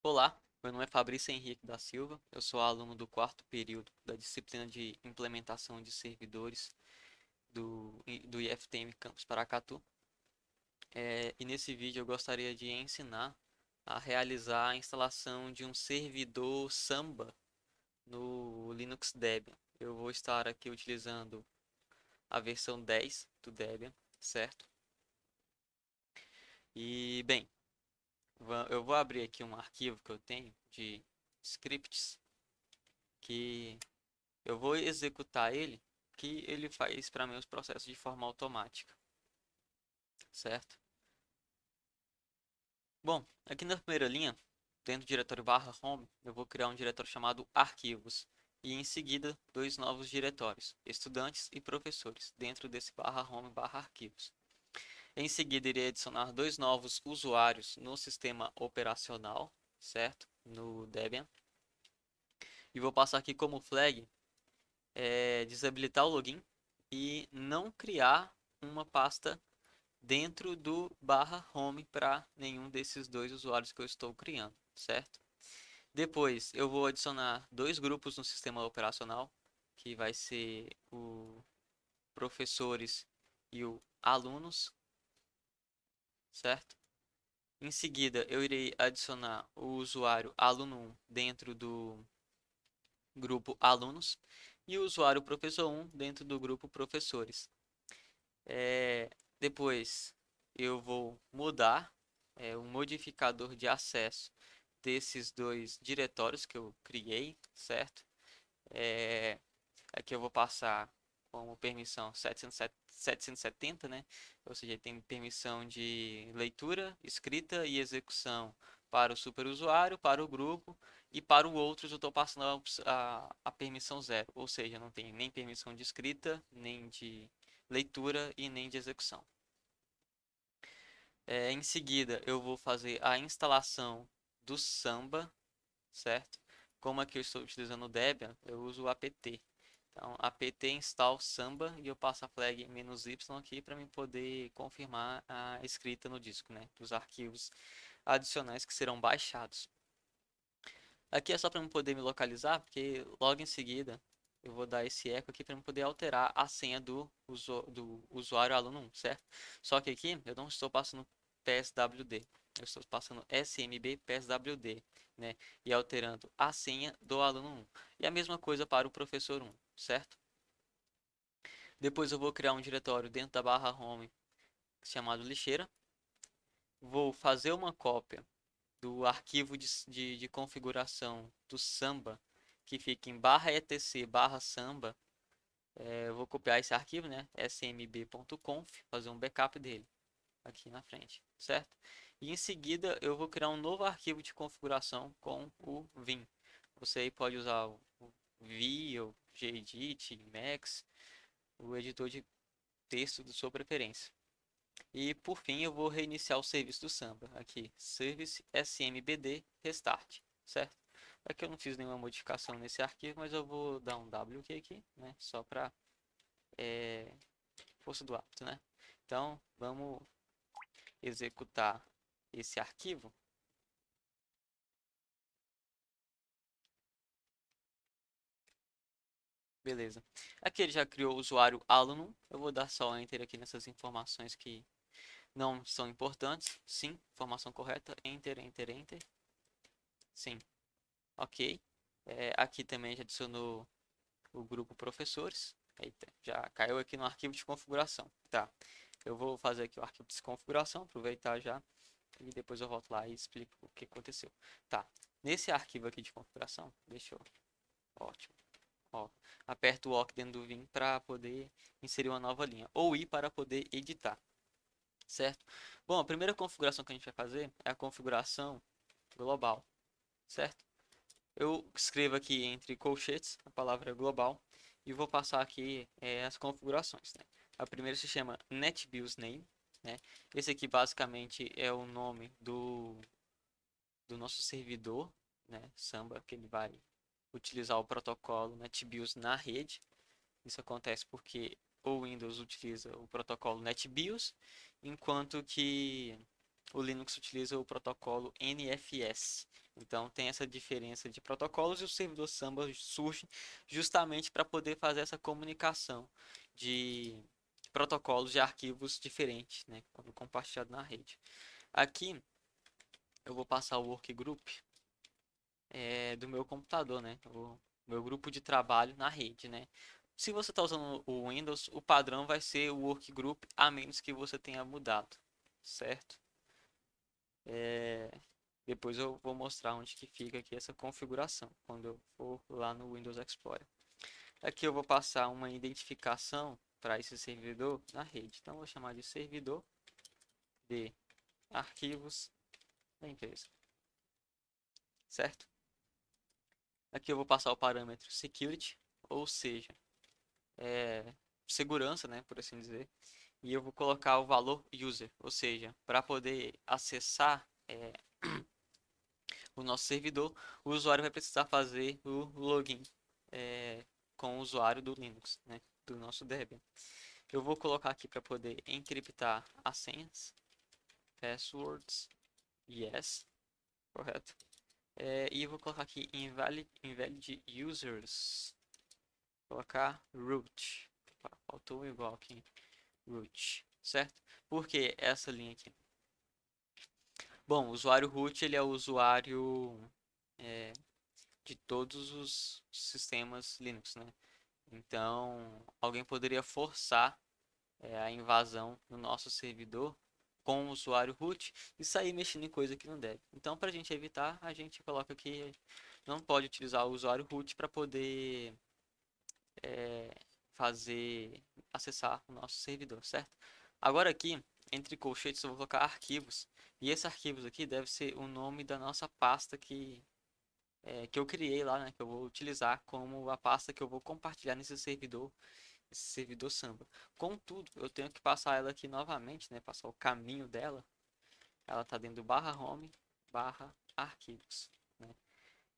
Olá, meu nome é Fabrício Henrique da Silva, eu sou aluno do quarto período da disciplina de Implementação de Servidores do IFTM Campus Paracatu. E nesse vídeo eu gostaria de ensinar a realizar a instalação de um servidor Samba no Linux Debian. Eu vou estar aqui utilizando a versão 10 do Debian, certo? E, bem, eu vou abrir aqui um arquivo que eu tenho de scripts que eu vou executar ele, que ele faz para mim os processos de forma automática, certo? Bom, aqui na primeira linha, dentro do diretório barra home, eu vou criar um diretório chamado arquivos e em seguida dois novos diretórios, estudantes e professores, dentro desse barra home barra arquivos. Em seguida, irei adicionar dois novos usuários no sistema operacional, certo? No Debian. E vou passar aqui como flag desabilitar o login e não criar uma pasta dentro do barra home para nenhum desses dois usuários que eu estou criando, certo? Depois eu vou adicionar dois grupos no sistema operacional, que vai ser o professores e o alunos, certo? Em seguida eu irei adicionar o usuário aluno 1 dentro do grupo alunos e o usuário professor 1 dentro do grupo professores. Depois eu vou mudar o modificador de acesso desses dois diretórios que eu criei, certo? É, Aqui eu vou passar como permissão 770, né? Ou seja, tem permissão de leitura, escrita e execução para o superusuário, para o grupo e para o outros eu estou passando a permissão zero, ou seja, não tem nem permissão de escrita, nem de leitura e nem de execução. Em seguida, eu vou fazer a instalação do Samba, certo? Como aqui eu estou utilizando o Debian, eu uso o apt. Então, apt install Samba e eu passo a flag "-y" aqui para mim poder confirmar a escrita no disco, né? Dos arquivos adicionais que serão baixados. Aqui é só para eu poder me localizar, porque logo em seguida eu vou dar esse eco aqui para eu poder alterar a senha do usuário aluno 1, certo? Só que aqui eu não estou passando PSWD, eu estou passando SMB PSWD, né? E alterando a senha do aluno 1. E a mesma coisa para o professor 1, certo? Depois eu vou criar um diretório dentro da barra home chamado lixeira. Vou fazer uma cópia do arquivo de configuração do Samba, que fica em barra etc barra samba. Eu vou copiar esse arquivo, né? smb.conf, fazer um backup dele aqui na frente, certo? E em seguida eu vou criar um novo arquivo de configuração com o Vim. Você aí pode usar o Vi, o Gedit, Max, o editor de texto de sua preferência. E por fim eu vou reiniciar o serviço do Samba. Aqui, service smbd restart, certo? Aqui eu não fiz nenhuma modificação nesse arquivo, mas eu vou dar um wk aqui, né? Só para força do hábito, né? Então vamos executar esse arquivo. Beleza. Aqui ele já criou o usuário aluno. Eu vou dar só enter aqui nessas informações que não são importantes. Sim, informação correta. Enter, enter, enter. Sim, ok. Aqui também já adicionou o grupo professores. Eita, já caiu aqui no arquivo de configuração. Tá, eu vou fazer aqui o arquivo de configuração, aproveitar já e depois eu volto lá e explico o que aconteceu. Tá, nesse arquivo aqui de configuração, deixa eu... Ótimo. Ó, aperto o OK dentro do Vim para poder inserir uma nova linha, ou I para poder editar, certo? Bom, a primeira configuração que a gente vai fazer é a configuração global, certo? Eu escrevo aqui entre colchetes a palavra global e vou passar aqui as configurações, né? A primeira se chama NetBIOS Name, né? Esse aqui basicamente é o nome do nosso servidor, né? Samba, que ele vai utilizar o protocolo NetBIOS na rede. Isso acontece porque o Windows utiliza o protocolo NetBIOS, enquanto que o Linux utiliza o protocolo NFS. Então tem essa diferença de protocolos e o servidor Samba surge justamente para poder fazer essa comunicação de protocolos de arquivos diferentes, né, quando compartilhado na rede. Aqui eu vou passar o workgroup do meu computador, né, o meu grupo de trabalho na rede, né. Se você está usando o Windows, o padrão vai ser o workgroup, a menos que você tenha mudado, certo? Depois eu vou mostrar onde que fica aqui essa configuração, quando eu for lá no Windows Explorer. Aqui eu vou passar uma identificação para esse servidor na rede. Então eu vou chamar de servidor de arquivos da empresa, certo? Aqui eu vou passar o parâmetro security, ou seja, segurança, né, por assim dizer. E eu vou colocar o valor user, ou seja, para poder acessar o nosso servidor, o usuário vai precisar fazer o login com o usuário do Linux, né, do nosso Debian. Eu vou colocar aqui para poder encriptar as senhas, passwords, yes, correto. E vou colocar aqui invalid users, colocar root, faltou um igual aqui, root, certo? Por que essa linha aqui? Bom, o usuário root ele é o usuário é, de todos os sistemas Linux, né? Então, alguém poderia forçar a invasão no nosso servidor com o usuário root e sair mexendo em coisa que não deve. Então, para a gente evitar, a gente coloca que não pode utilizar o usuário root para poder é, fazer acessar o nosso servidor, certo? Agora aqui, entre colchetes, eu vou colocar arquivos. E esses arquivos aqui deve ser o nome da nossa pasta que eu criei lá, né? Que eu vou utilizar como a pasta que eu vou compartilhar nesse servidor, esse servidor Samba. Contudo, eu tenho que passar ela aqui novamente, né? Passar o caminho dela. Ela está dentro do barra home, barra arquivos, né?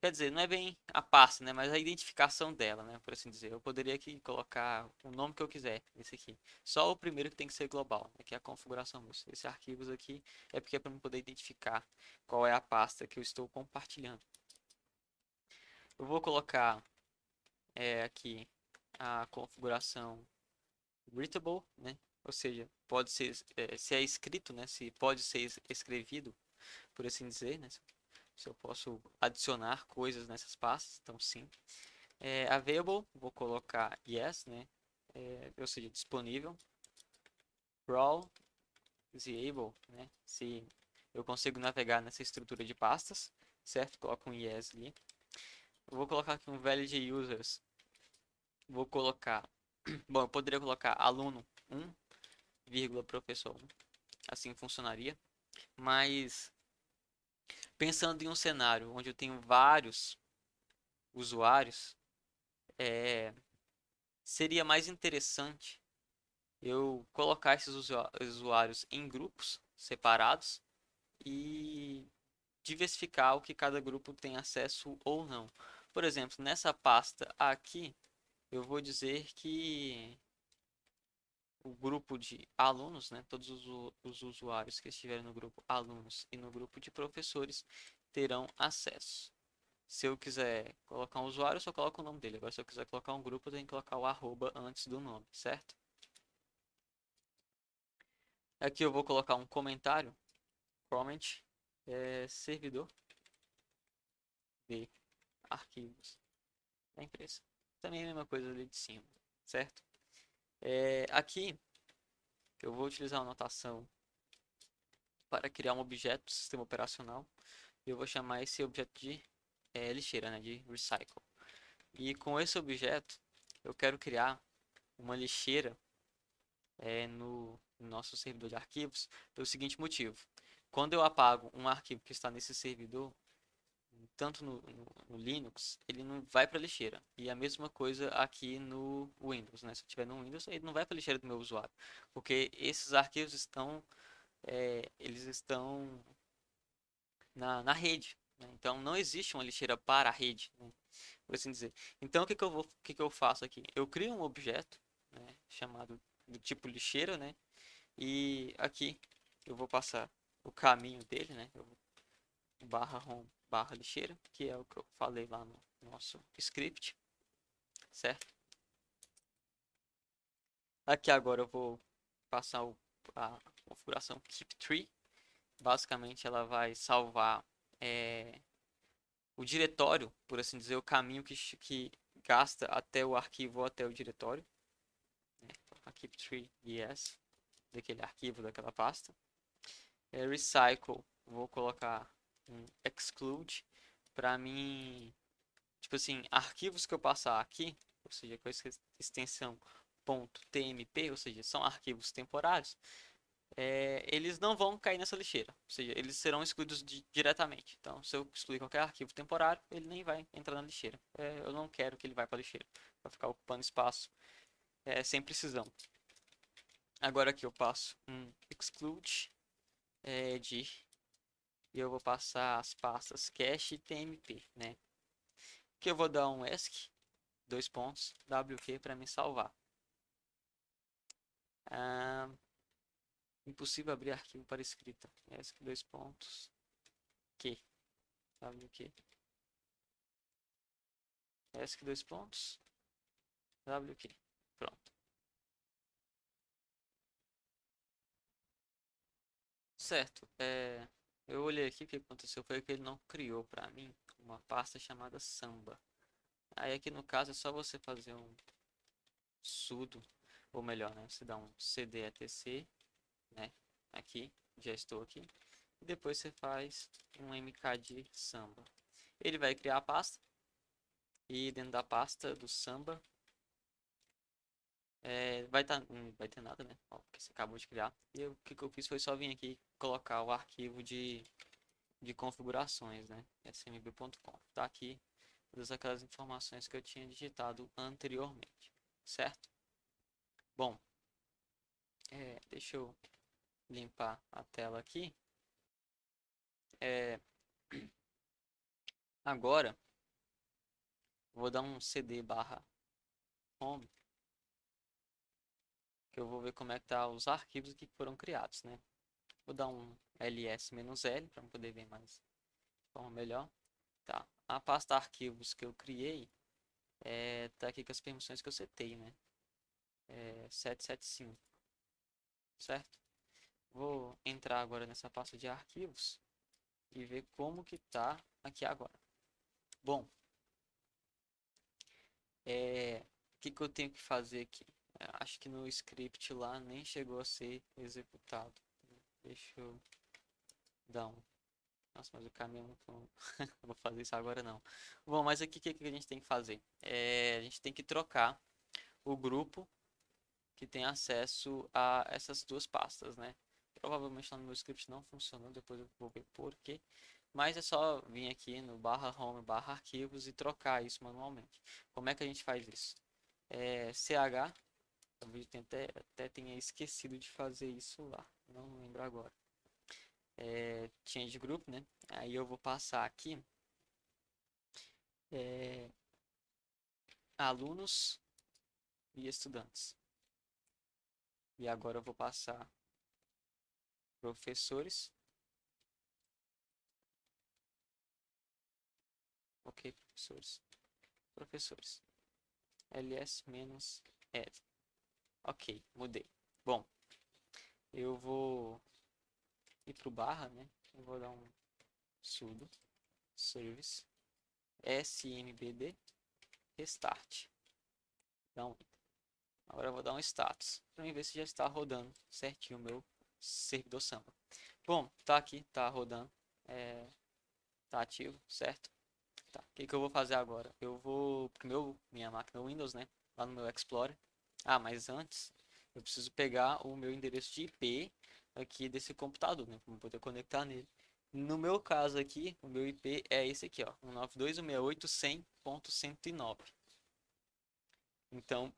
Quer dizer, não é bem a pasta, né? Mas a identificação dela, né? Por assim dizer. Eu poderia aqui colocar o nome que eu quiser nesse aqui. Só o primeiro que tem que ser global, né? Que é a configuração. Esse arquivos aqui é porque é para eu poder identificar qual é a pasta que eu estou compartilhando. Eu vou colocar aqui a configuração readable, né? Ou seja, pode ser se é escrito, né? Se pode ser escrevido, por assim dizer, né? Se eu posso adicionar coisas nessas pastas, então sim. Available, vou colocar yes, né? Ou seja, disponível. Crawl, disable, né? Se eu consigo navegar nessa estrutura de pastas, certo? Coloco um yes ali. Eu vou colocar aqui um valid users. Vou colocar, bom, eu poderia colocar aluno 1, vírgula professor 1. Assim funcionaria. Mas pensando em um cenário onde eu tenho vários usuários, seria mais interessante eu colocar esses usuários em grupos separados e diversificar o que cada grupo tem acesso ou não. Por exemplo, nessa pasta aqui, eu vou dizer que o grupo de alunos, né, todos os usuários que estiverem no grupo alunos e no grupo de professores terão acesso. Se eu quiser colocar um usuário, eu só coloco o nome dele. Agora, se eu quiser colocar um grupo, eu tenho que colocar o arroba antes do nome, certo? Aqui eu vou colocar um comentário, comment, servidor de arquivos da empresa. Também é a mesma coisa ali de cima, certo? Aqui eu vou utilizar uma notação para criar um objeto do sistema operacional. Eu vou chamar esse objeto de lixeira, né, de recycle. E com esse objeto eu quero criar uma lixeira no nosso servidor de arquivos pelo seguinte motivo. Quando eu apago um arquivo que está nesse servidor, tanto no Linux, ele não vai para a lixeira. E a mesma coisa aqui no Windows, né? Se eu tiver no Windows, ele não vai para a lixeira do meu usuário, porque esses arquivos eles estão na rede, né? Então não existe uma lixeira para a rede, né? Por assim dizer. Então o que que eu faço aqui? Eu crio um objeto, né, chamado do tipo lixeira, né? E aqui eu vou passar o caminho dele, né? Barra home, barra lixeira, que é o que eu falei lá no nosso script, certo? Aqui agora eu vou passar a configuração keep tree. Basicamente ela vai salvar o diretório, por assim dizer, o caminho que gasta até o arquivo ou até o diretório. A keep tree yes, daquele arquivo, daquela pasta. Recycle, vou colocar um exclude para mim, tipo assim, arquivos que eu passar aqui, ou seja, com essa extensão .tmp, ou seja, são arquivos temporários, eles não vão cair nessa lixeira, ou seja, eles serão excluídos diretamente. Então, se eu excluir qualquer arquivo temporário, ele nem vai entrar na lixeira. Eu não quero que ele vá para a lixeira, vai ficar ocupando espaço sem precisão. Agora aqui eu passo um exclude de e eu vou passar as pastas cache e tmp, né? Que eu vou dar um esc, dois pontos, wq para me salvar. Impossível abrir arquivo para escrita. esc, dois pontos, q, wq. esc, dois pontos, wq. Pronto. Certo. Eu olhei aqui, o que aconteceu foi que ele não criou para mim uma pasta chamada samba. Aí aqui no caso é só você fazer um sudo, ou melhor, né? Você dá um cd etc, né? Aqui, já estou aqui. E depois você faz um mkd samba. Ele vai criar a pasta. E dentro da pasta do samba não vai ter nada, né? Ó, porque você acabou de criar. E o que eu fiz foi só vir aqui colocar o arquivo de configurações, né? smb.conf. Tá aqui todas aquelas informações que eu tinha digitado anteriormente, certo? Bom, deixa eu limpar a tela aqui. Agora vou dar um cd barra home, que eu vou ver como é que tá os arquivos que foram criados, né? Vou dar um ls-l para poder ver mais de forma melhor. Tá. A pasta arquivos que eu criei tá aqui com as permissões que eu setei, né? 775, certo? Vou entrar agora nessa pasta de arquivos e ver como que tá aqui agora. Bom, o que eu tenho que fazer aqui? Acho que no script lá nem chegou a ser executado. Deixa eu dar um... Nossa, mas o caminho é muito longo. Não vou fazer isso agora não. Bom, mas aqui o que a gente tem que fazer? A gente tem que trocar o grupo que tem acesso a essas duas pastas, né? Provavelmente lá no meu script não funcionou, depois eu vou ver por quê. Mas é só vir aqui no barra home, barra arquivos e trocar isso manualmente. Como é que a gente faz isso? ch, talvez eu até tenha esquecido de fazer isso lá, não lembro agora. Change group, né? Aí eu vou passar aqui alunos e estudantes. E agora eu vou passar professores. Ok, professores. Professores. ls-ed. Ok, mudei. Bom, eu vou ir pro barra, né? Eu vou dar um sudo service smbd restart. Então, agora eu vou dar um status para ver se já está rodando certinho o meu servidor Samba. Bom, tá aqui, tá rodando, tá ativo, certo? Tá. O que eu vou fazer agora? Eu vou pro minha máquina Windows, né? Lá no meu Explorer. Mas antes eu preciso pegar o meu endereço de IP aqui desse computador, né? Para poder conectar nele. No meu caso aqui, o meu IP é esse aqui, ó, 192.168.100.109. Então,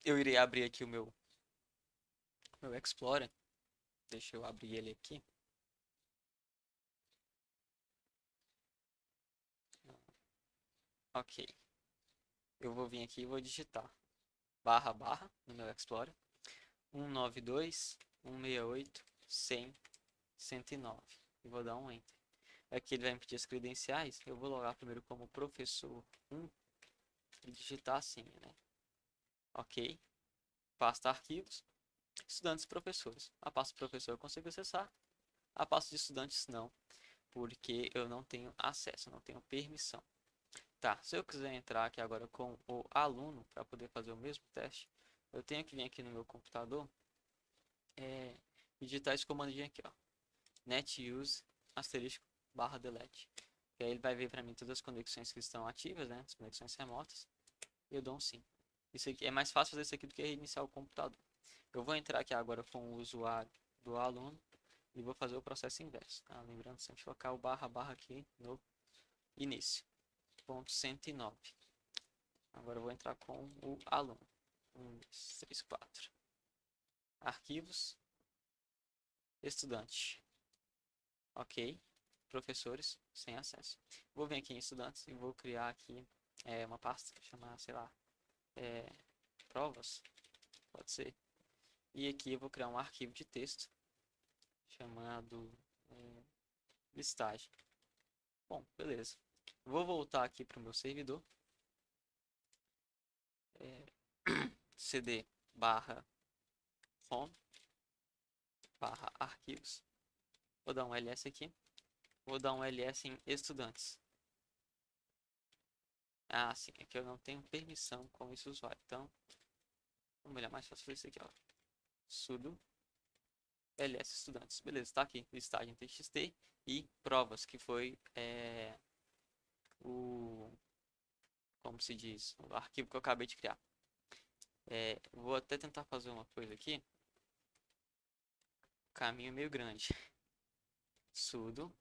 eu irei abrir aqui o meu Explorer. Deixa eu abrir ele aqui. Ok. Eu vou vir aqui e vou digitar barra barra no meu Explorer 192.168.100 109. E vou dar um Enter. Aqui ele vai me pedir as credenciais. Eu vou logar primeiro como professor 1 e digitar a senha, né? Ok. Pasta arquivos. Estudantes e professores. A pasta professor eu consigo acessar. A pasta de estudantes não, porque eu não tenho acesso, não tenho permissão. Tá, se eu quiser entrar aqui agora com o aluno para poder fazer o mesmo teste, eu tenho que vir aqui no meu computador e digitar esse comandinho aqui, ó. Netuse asterisco barra delete. E aí ele vai ver para mim todas as conexões que estão ativas, né? As conexões remotas. E eu dou um sim. Isso aqui é mais fácil fazer isso aqui do que reiniciar o computador. Eu vou entrar aqui agora com o usuário do aluno e vou fazer o processo inverso. Tá? Lembrando sempre de colocar o barra barra aqui no início. Ponto 109. Agora eu vou entrar com o aluno. 1, 2, 3, 4. Arquivos. Estudante. Ok. Professores sem acesso. Vou vir aqui em estudantes e vou criar aqui uma pasta que chamar, sei lá, provas. Pode ser. E aqui eu vou criar um arquivo de texto chamado listagem. Bom, beleza. Vou voltar aqui para o meu servidor. cd barra home barra arquivos. Vou dar um ls aqui. Vou dar um ls em estudantes. Ah, sim, é que eu não tenho permissão com esse usuário. Então, vamos olhar mais fácil isso aqui, ó. Sudo ls estudantes. Beleza, tá aqui. Listagem txt e provas, que foi como se diz, o arquivo que eu acabei de criar. Vou até tentar fazer uma coisa aqui. O caminho é meio grande. Sudo.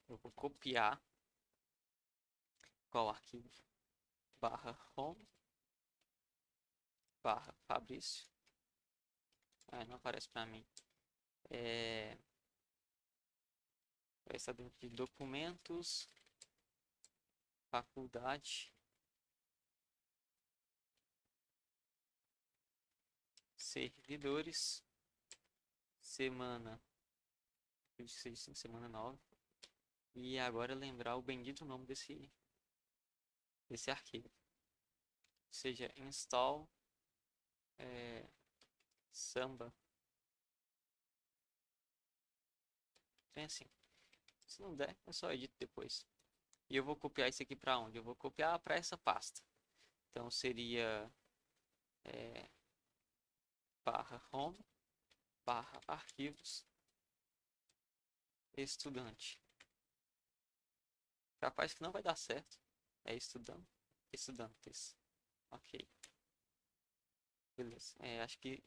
Eu vou copiar qual arquivo? Barra home barra Fabrício. Não aparece para mim. Vai estar dentro de documentos, faculdade, servidores, semana, eu disse assim, semana 9. E agora lembrar o bendito nome desse arquivo. Seja install samba. Tem assim. Se não der, é só edito depois. E eu vou copiar isso aqui para onde? Eu vou copiar para essa pasta. Então seria barra home barra arquivos estudante. Capaz que não vai dar certo. É estudante, estudantes. Ok. Beleza. Acho que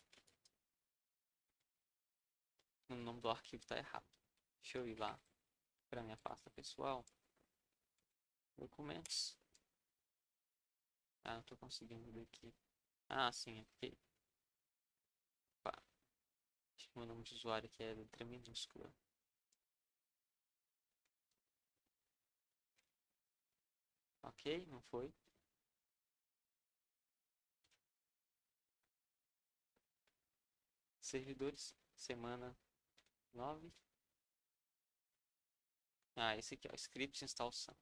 o nome do arquivo está errado. Deixa eu ir lá para minha pasta pessoal. Documentos. Não estou conseguindo ver aqui. Sim, aqui. Acho que meu nome de usuário aqui é letra minúscula. Ok, não foi. Servidores, semana 9. Esse aqui, ó, scripts instalação.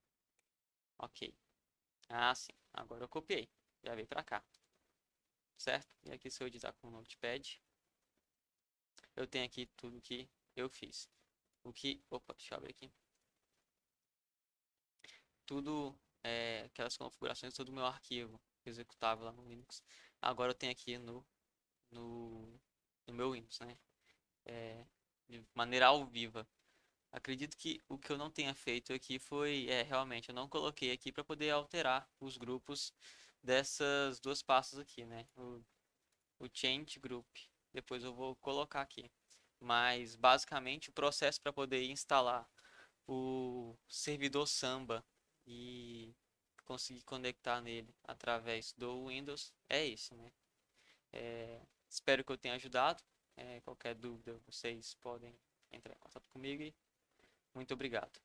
Ok. Sim. Agora eu copiei. Já veio pra cá. Certo? E aqui se eu editar com o Notepad, eu tenho aqui tudo que eu fiz. Opa, deixa eu abrir aqui. Tudo, aquelas configurações, todo o meu arquivo executável lá no Linux. Agora eu tenho aqui no meu Windows, né? De maneira ao vivo. Acredito que o que eu não tenha feito aqui foi, realmente, eu não coloquei aqui para poder alterar os grupos dessas duas pastas aqui, né? O change group. Depois eu vou colocar aqui. Mas, basicamente, o processo para poder instalar o servidor Samba e conseguir conectar nele através do Windows é isso, né? Espero que eu tenha ajudado. Qualquer dúvida, vocês podem entrar em contato comigo e muito obrigado.